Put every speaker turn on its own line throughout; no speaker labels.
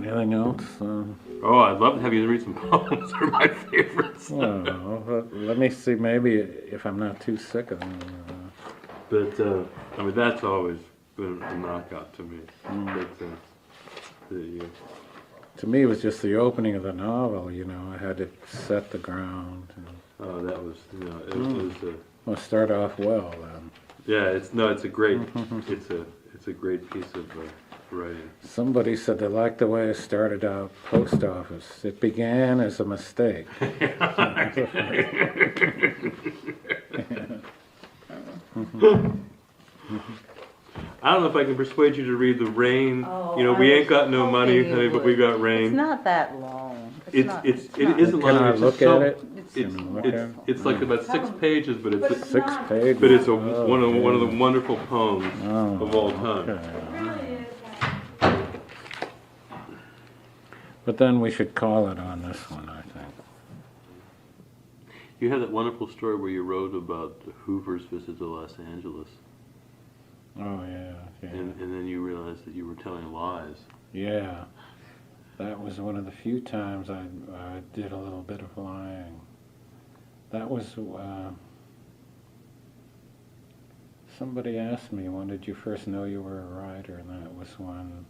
Anything else?
Oh, I'd love to have you read some poems. They're my favorites.
Well, let me see. Maybe if I'm not too sick of them.
But I mean, that's always been a knockout to me. But,
to me, it was just the opening of the novel. You know, I had to set the ground.
Oh, that was, it was.
Well, start off well then.
Yeah, it's a great, it's a great piece of writing.
Somebody said they liked the way it started out. Post office. It began as a mistake.
I don't know if I can persuade you to read The Rain.
Oh,
We ain't got no money, honey, but we got rain.
It's not that long.
It isn't
Can
long.
I
it's
look
just
at it?
It's like about 6 pages, but it's
6 pages.
but it's one of the wonderful poems of all time.
Okay. But then we should call it on this one, I think.
You had that wonderful story where you wrote about Hoover's visit to Los Angeles.
Oh, yeah.
And then you realized that you were telling lies.
Yeah. That was one of the few times I did a little bit of lying. That was, somebody asked me, when did you first know you were a writer? And that was when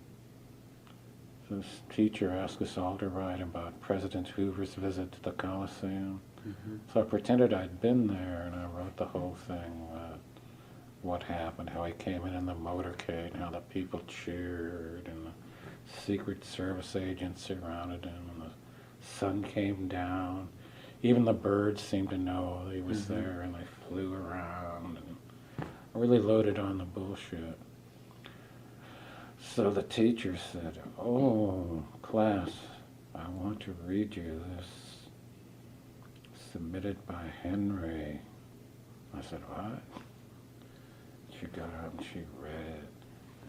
this teacher asked us all to write about President Hoover's visit to the Coliseum. So I pretended I'd been there, and I wrote the whole thing, what happened, how he came in the motorcade, and how the people cheered, and the Secret Service agents surrounded him, and the sun came down. Even the birds seemed to know he was there, and they flew around, and I really loaded on the bullshit. So the teacher said, "Oh, class, I want to read you this, submitted by Henry." I said, "What?" She got up and she read it.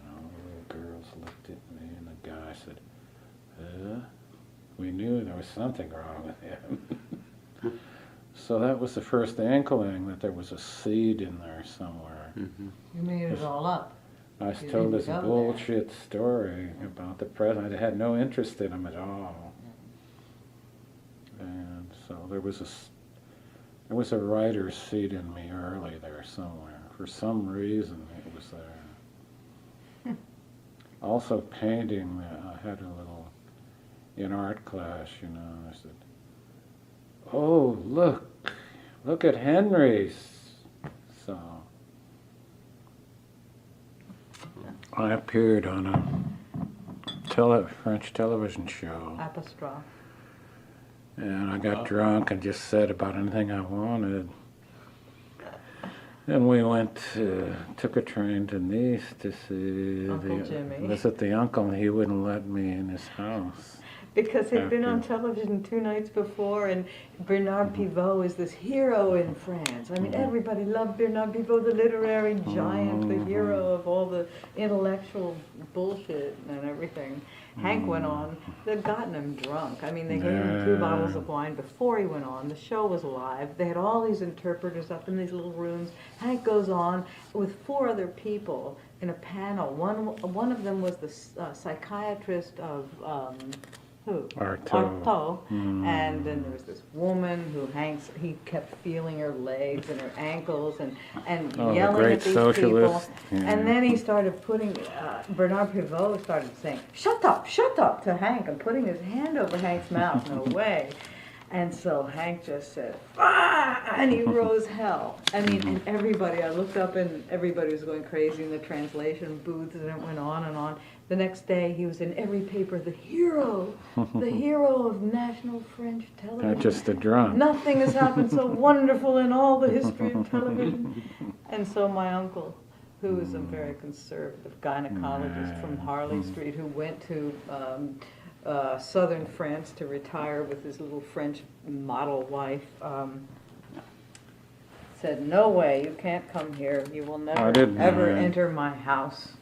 All the little girls looked at me, and the guy said, we knew there was something wrong with him. So that was the first inkling that there was a seed in there somewhere.
You made it all up.
I was told this bullshit story about the president. I had no interest in him at all. And so there was a writer's seed in me early there somewhere. For some reason, it was there. Also painting, I had a little, in art class, I said, "Oh, look at Henry's." So I appeared on a French television show.
Apostrophe.
And I got drunk and just said about anything I wanted. And we took a train to Nice to see visit the uncle, and he wouldn't let me in his house.
Because he'd been on television 2 nights before, and Bernard Pivot is this hero in France. I mean, everybody loved Bernard Pivot, the literary giant, the hero of all the intellectual bullshit and everything. Hank went on. They'd gotten him drunk. I mean, they gave him 2 bottles of wine before he went on. The show was live. They had all these interpreters up in these little rooms. Hank goes on with 4 other people in a panel. One of them was the psychiatrist of... who? Artaud. And then there was this woman who he kept feeling her legs and her ankles and yelling at these
socialist.
people. Yeah. And then he started putting, Bernard Pivot started saying, shut up to Hank, and putting his hand over Hank's mouth in a way. And so Hank just said, "Ah!" And he rose hell. I mean, and everybody, I looked up and everybody was going crazy in the translation booths, and it went on and on. The next day, he was in every paper, the hero of national French television.
Not just a drunk.
Nothing has happened so wonderful in all the history of television. And so my uncle, who is a very conservative gynecologist from Harley Street, who went to southern France to retire with his little French model wife, said, "No way, you can't come here. You will never, ever enter my house."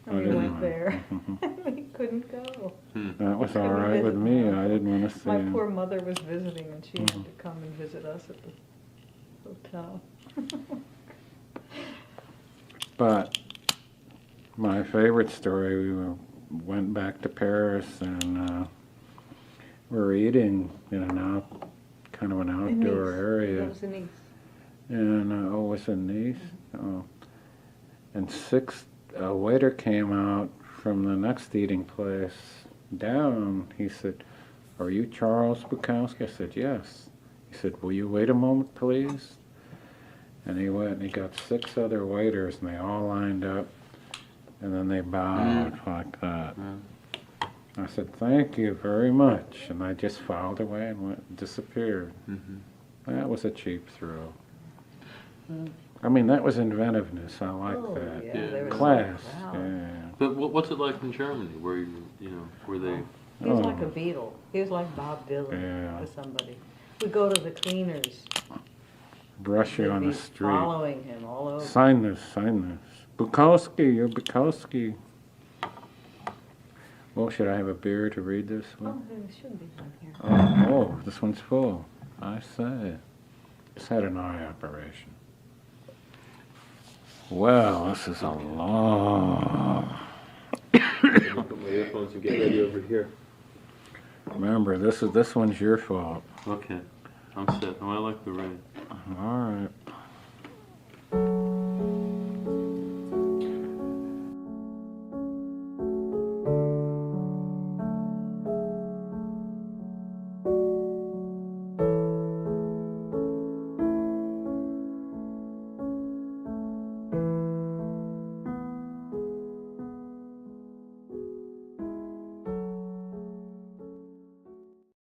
And we went there, and we couldn't go.
That was all right with me. I didn't want to see
My
him.
poor mother was visiting, and she had to come and visit us at the hotel.
But my favorite story, we were went back to Paris and we're eating in kind of an
In
outdoor
Nice.
area.
That was in Nice.
And, oh, was it Nice? Oh. And a waiter came out from the next eating place down. He said, "Are you Charles Bukowski?" I said, "Yes." He said, "Will you wait a moment, please?" And he went and he got 6 other waiters and they all lined up. And then they bowed like that. I said, "Thank you very much." And I just filed away and disappeared. That was a cheap thrill. I mean, that was inventiveness. I like
Oh,
that.
yeah,
Yeah.
they were so
Class.
proud.
Yeah.
But what's it like in Germany? Where were they?
He was
Oh.
like a Beatle. He was like Bob Dylan
Yeah.
to somebody. We go to the cleaners.
Brush you
They'd
on
be
the street.
following him all over.
Sign this, sign this. Bukowski, you're Bukowski. Well, should I have a beer to read this
Oh,
one?
there should be one here.
Oh, this one's full. I say. Just had an eye operation. Well, this is a long.
Put my earphones and get ready over here.
Remember, this one's your fault.
Okay, I'm set. Oh, I like the rain.
All right.